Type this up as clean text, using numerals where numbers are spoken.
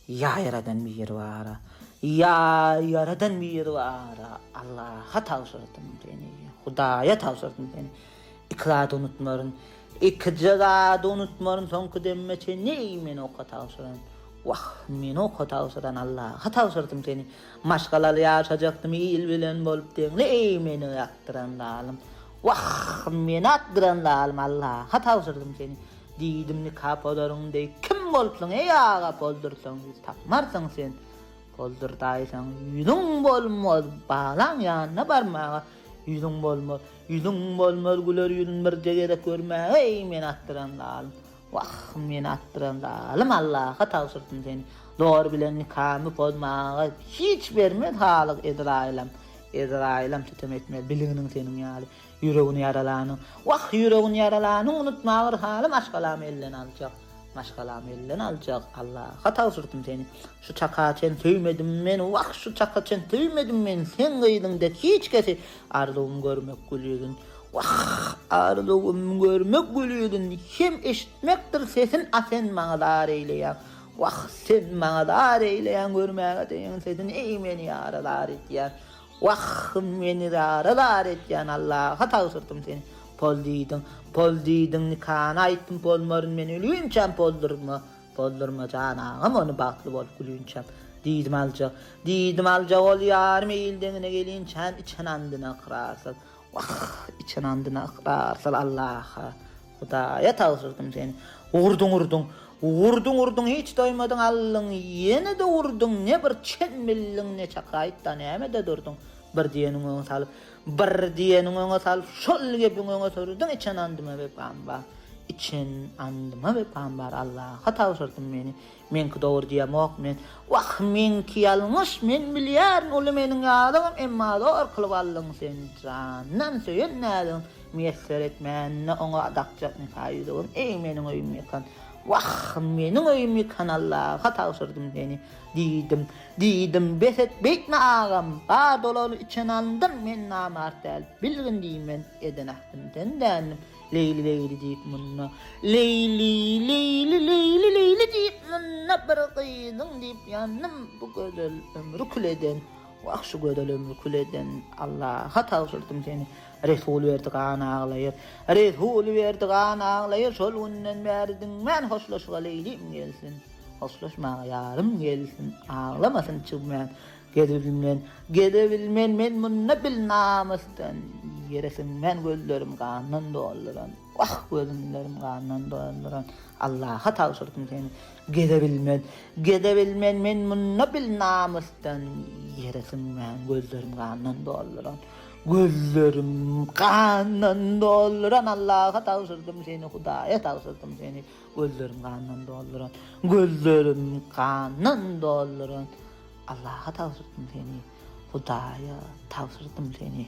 Ya yaradan bir var. Ya yaradan bir var. Allah'a tavsırdım seni. Hudaya tavsırdım seni. İkladı unutmarın. İkcagadı unutmarın. Son kudemmeçe neymen o tavsırın. Vah men o tavsıran Allah'a tavsırdım seni. Maşgalalı yaşayacaktım il bilen bolup den. Neymeni yaktıran dalım. Vah men attıran dalım Allah'a tavsırdım seni. Diýdim kapadarynday kim bolsaň ey ağa boldursaň tapmarsaň sen boldurdaýsaň ýüzüň bolmaz balan ýanyna barmaga ýüzüň bolmaz güler ýüzüň bir jegede görmäge ey men attyran dalym wah men attyran dalym Allah'a tawsyrtym seni dogry bilen nikamy bolmaga hiç bermez halyk Ezrailem tutum etmez biliginiň seniň ýaly yüreğini yaralanyň wah yüreğini yaralanyň unutmagyr haly maşgalamy elden aljak Allah'a tawsyrtym seni şu çakaçen söýmedim men wah şu çakaçen söýmedim men sen gıýdyň de hiç kesi arzuwym görmek gülýüdün wah arzuwym görmek gülýüdün hem eşitmekdir sesin asen maňa dar eýleýär wah sen maňa dar eýleýän görmäge teýen sesin ey meni yaralar etýär wah meni yaralar etýän Allah'a tawsyrtym seni Poldiýdyň nikana aýtdym bolmaryn men ölüýünçem poldurma janagym onu bakly bolup gülüýünçem diýdim aljak ol ýarym eýildeňine gelinçem içen andyna ıqrarsal wah içen andyna ıqrarsal Allah'a Hudaýa tawsyrtym seni Urdun hiç doymadyň allyň ýene de urdun ne bir çen milliň ne çakaýtdan näme de durdun bir diýeniň öňe salyp şol gepiň öňe sürüdün içen andyma we pambar Allah'a tawsyrtym men dogry diýemok men wah menki ýalňyş men bilýär ol meniň ýadym emma dogry kylyp aldyň sen jannan söýenmädiň meýesser etmän oňa adakjak haýdym ey meniň öýüm ýakan wah meniň öýüm ýakan Allah'a tawsyrtym seni diýdim beset beýtme agam ba dolaly içen alndym men namart däl bilgin diýmen eden ahymdan dänim Leyli diýip munna Leyli diýip munna bir gıýdyň diýip ýannym bu gözel ömrü kuleden wah şu gözel ömrü kuleden Allah'a tawsyrtym seni Resul berdi gana ağlaýar şol günden bäridiň men hoşlaşyga leylim gelsin hoşlaşmaga ýarym gelsin ağlamasyn çygman Gedebilmen men munna bil namusdan yeresin men gözlerim ganyň dolduran wah gözlerim ganyň dolduran Allah'a tawsyrtym seni gedebilmen men munna bil namusdan yeresin men gözlerim ganyň dolduran Allah'a tawsyrtym seni Hudaýa tawsyrtym seni gözlerim ganyň dolduran Allah'a tawsyrtym seni Hudaýa tawsyrtym seni